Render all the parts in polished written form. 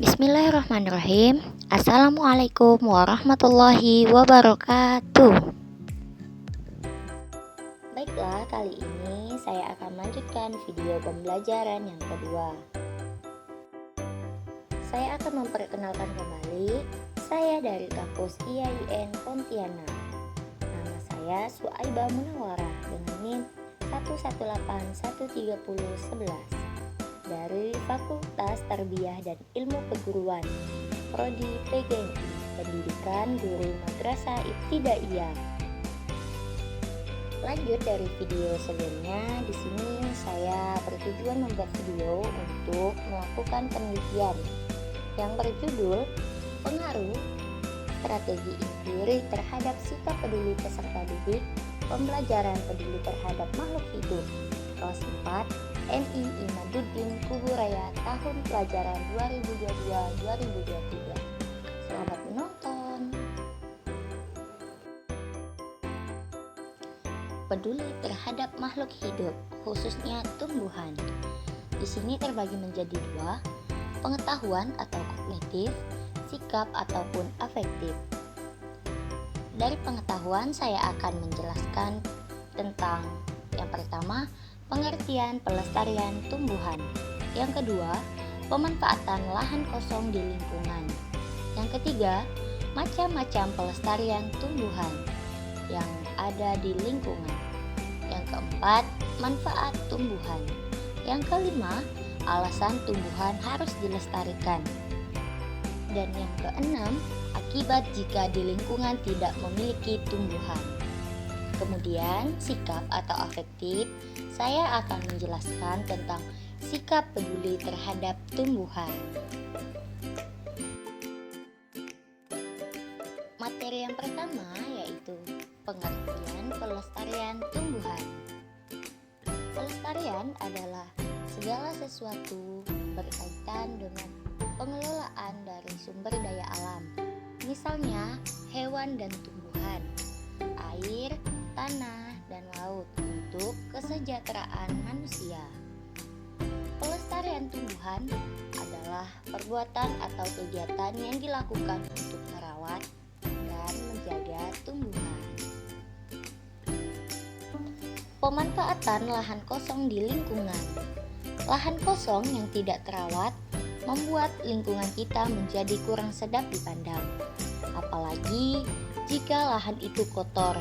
Bismillahirrahmanirrahim. Assalamualaikum warahmatullahi wabarakatuh. Baiklah, kali ini saya akan melanjutkan video pembelajaran yang kedua. Saya akan memperkenalkan kembali, saya dari kampus IAIN Pontianak. Nama saya Suaibah Munawarah dengan NIM 118130111 dari Fakultas Tarbiyah dan Ilmu Keguruan, Prodi PGMI, Pendidikan Guru Madrasah Ibtidaiyah. Lanjut dari video sebelumnya, di sini saya bertujuan membuat video untuk melakukan penelitian yang berjudul Pengaruh Strategi Inquiry terhadap Sikap Peduli Peserta Didik Pembelajaran Peduli terhadap Makhluk Hidup kelas 4 MI Imaduddin Kuburaya tahun pelajaran 2022-2023. Selamat menonton. Peduli terhadap makhluk hidup, khususnya tumbuhan. Di sini terbagi menjadi dua, pengetahuan atau kognitif, sikap ataupun afektif. Dari pengetahuan saya akan menjelaskan tentang yang pertama, pengertian pelestarian tumbuhan. Yang kedua, pemanfaatan lahan kosong di lingkungan. Yang ketiga, macam-macam pelestarian tumbuhan yang ada di lingkungan. Yang keempat, manfaat tumbuhan. Yang kelima, alasan tumbuhan harus dilestarikan. Dan yang keenam, akibat jika di lingkungan tidak memiliki tumbuhan. Kemudian, sikap atau afektif, saya akan menjelaskan tentang sikap peduli terhadap tumbuhan. Materi yang pertama yaitu pengertian pelestarian tumbuhan. Pelestarian adalah segala sesuatu berkaitan dengan pengelolaan dari sumber daya alam, misalnya hewan dan tumbuhan, air, tanah, dan laut untuk kesejahteraan manusia. Pelestarian tumbuhan adalah perbuatan atau kegiatan yang dilakukan untuk merawat dan menjaga tumbuhan. Pemanfaatan lahan kosong di lingkungan. Lahan kosong yang tidak terawat membuat lingkungan kita menjadi kurang sedap dipandang, apalagi jika lahan itu kotor.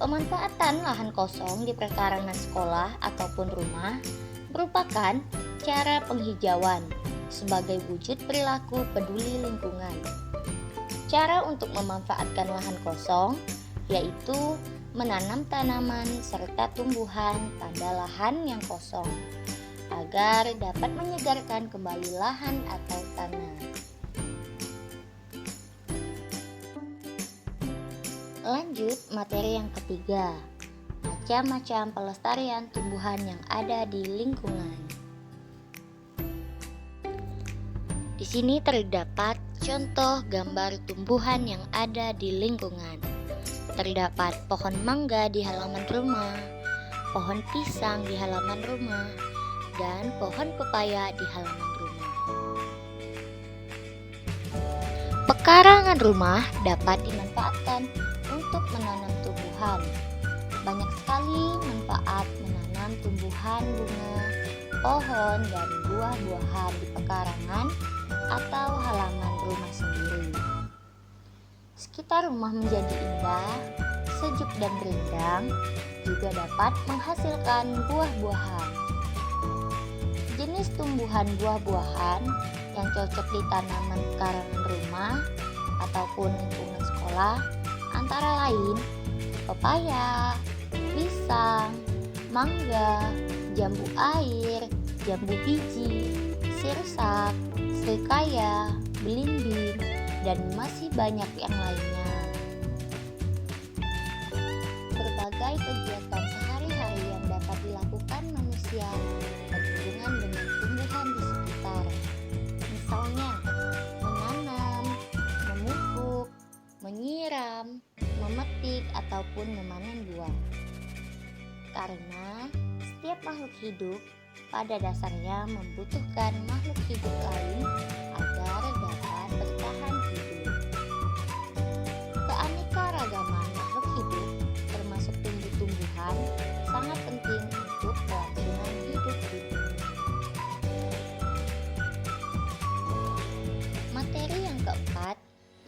Pemanfaatan lahan kosong di perkarangan sekolah ataupun rumah merupakan cara penghijauan sebagai wujud perilaku peduli lingkungan. Cara untuk memanfaatkan lahan kosong yaitu menanam tanaman serta tumbuhan pada lahan yang kosong agar dapat menyegarkan kembali lahan atau tanah. Lanjut materi yang ketiga, macam-macam pelestarian tumbuhan yang ada di lingkungan. Di sini terdapat contoh gambar tumbuhan yang ada di lingkungan. Terdapat pohon mangga di halaman rumah, pohon pisang di halaman rumah, dan pohon pepaya di halaman rumah. Pekarangan rumah dapat dimanfaatkan untuk menanam tumbuhan. Banyak sekali manfaat menanam tumbuhan bunga, pohon, dan buah-buahan di pekarangan atau halaman rumah sendiri. Sekitar rumah menjadi indah, sejuk dan rindang, juga dapat menghasilkan buah-buahan. Jenis tumbuhan buah-buahan yang cocok di tanaman pekarangan rumah ataupun lingkungan sekolah antara lain pepaya, pisang, mangga, jambu air, jambu biji, sirsak, serikaya, belimbing, dan masih banyak yang lainnya. Berbagai kegiatan sehari-hari yang dapat dilakukan manusia berhubungan dengan tumbuhan di sekitar. Misalnya, menanam, memupuk, menyiram, memetik, ataupun memanen buah. Karena setiap makhluk hidup pada dasarnya membutuhkan makhluk hidup lain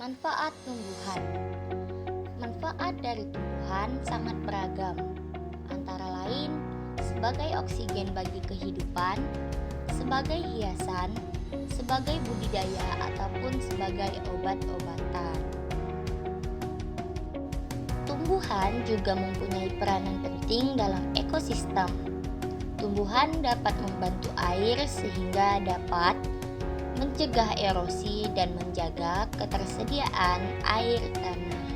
Manfaat tumbuhan. Manfaat dari tumbuhan sangat beragam, antara lain sebagai oksigen bagi kehidupan, sebagai hiasan, sebagai budidaya ataupun sebagai obat-obatan. Tumbuhan juga mempunyai peranan penting dalam ekosistem. Tumbuhan dapat membantu air sehingga dapat mencegah erosi dan menjaga ketersediaan air tanah.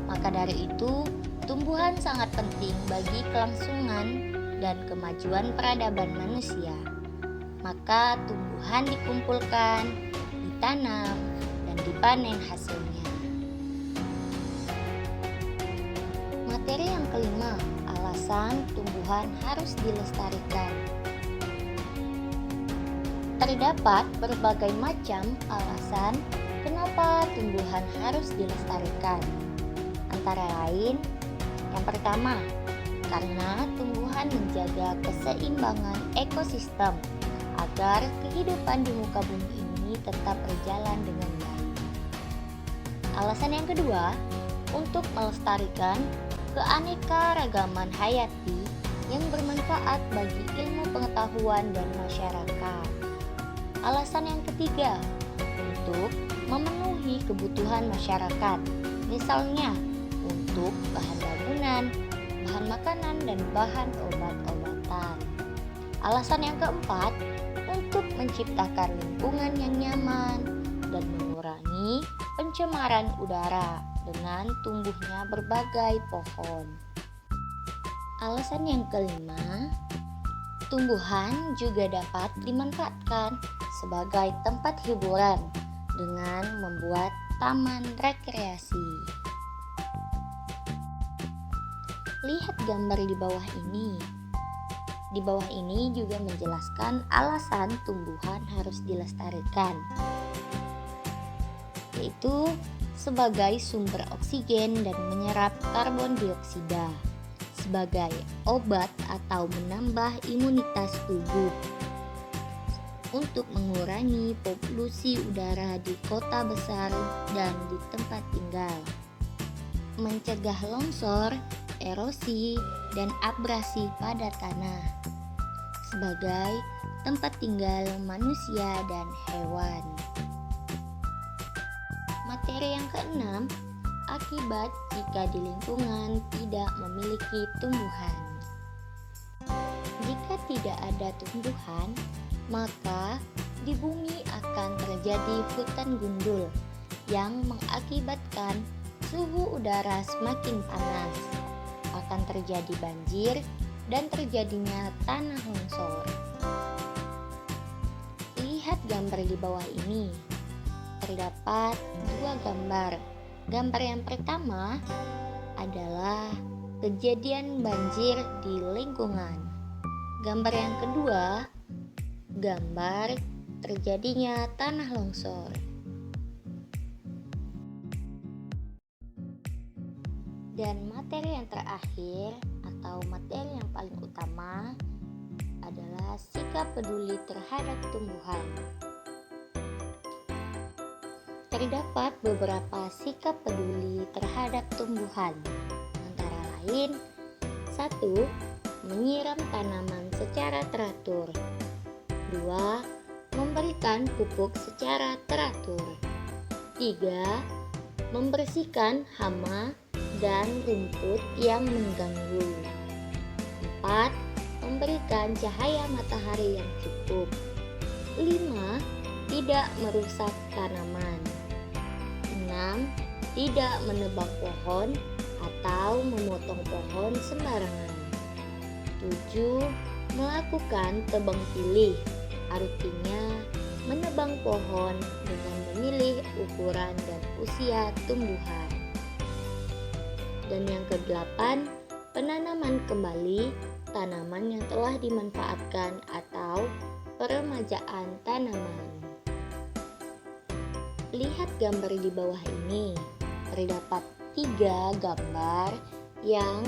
Maka dari itu, tumbuhan sangat penting bagi kelangsungan dan kemajuan peradaban manusia. Maka tumbuhan dikumpulkan, ditanam, dan dipanen hasilnya. Materi yang kelima, alasan tumbuhan harus dilestarikan. Terdapat berbagai macam alasan kenapa tumbuhan harus dilestarikan. Antara lain, yang pertama, karena tumbuhan menjaga keseimbangan ekosistem agar kehidupan di muka bumi ini tetap berjalan dengan baik. Alasan yang kedua, untuk melestarikan keanekaragaman hayati yang bermanfaat bagi ilmu pengetahuan dan masyarakat. Alasan yang ketiga, untuk memenuhi kebutuhan masyarakat, misalnya untuk bahan bangunan, bahan makanan, dan bahan obat-obatan. Alasan yang keempat, untuk menciptakan lingkungan yang nyaman dan mengurangi pencemaran udara dengan tumbuhnya berbagai pohon. Alasan yang kelima, tumbuhan juga dapat dimanfaatkan sebagai tempat hiburan dengan membuat taman rekreasi. Lihat gambar di bawah ini. Di bawah ini juga menjelaskan alasan tumbuhan harus dilestarikan, yaitu sebagai sumber oksigen dan menyerap karbon dioksida, sebagai obat atau menambah imunitas tubuh, untuk mengurangi polusi udara di kota besar dan di tempat tinggal, mencegah longsor, erosi, dan abrasi pada tanah, sebagai tempat tinggal manusia dan hewan. Materi yang keenam, akibat jika di lingkungan tidak memiliki tumbuhan. Jika tidak ada tumbuhan, maka di bumi akan terjadi hutan gundul yang mengakibatkan suhu udara semakin panas. Akan terjadi banjir dan terjadinya tanah longsor. Lihat gambar di bawah ini. Terdapat dua gambar. Gambar yang pertama adalah kejadian banjir di lingkungan. Gambar yang kedua, gambar terjadinya tanah longsor. Dan materi yang terakhir atau materi yang paling utama adalah sikap peduli terhadap tumbuhan. Terdapat beberapa sikap peduli terhadap tumbuhan, antara lain 1. Menyiram tanaman secara teratur. 2. Memberikan pupuk secara teratur. 3. Membersihkan hama dan rumput yang mengganggu. 4. Memberikan cahaya matahari yang cukup. 5. Tidak merusak tanaman. 6. Tidak menebang pohon atau memotong pohon sembarangan. 7. Melakukan tebang pilih, artinya menebang pohon dengan memilih ukuran dan usia tumbuhan. Dan yang ke-8, penanaman kembali tanaman yang telah dimanfaatkan atau peremajaan tanaman. Lihat gambar di bawah ini. Terdapat 3 gambar yang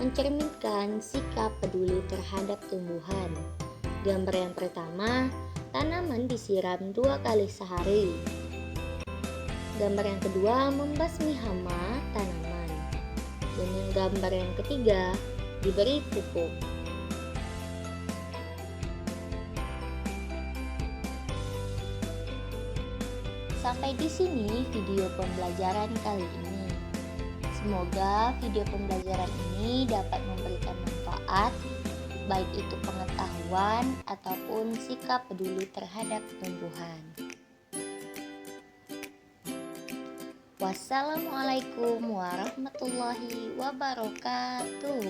mencerminkan sikap peduli terhadap tumbuhan. Gambar yang pertama, tanaman disiram 2 kali sehari. Gambar yang kedua, membasmi hama tanaman. Dan yang gambar yang ketiga, diberi pupuk. Sampai di sini video pembelajaran kali ini. Semoga video pembelajaran ini dapat memberikan manfaat, baik itu pengetahuan ataupun sikap peduli terhadap tumbuhan. Wassalamualaikum warahmatullahi wabarakatuh.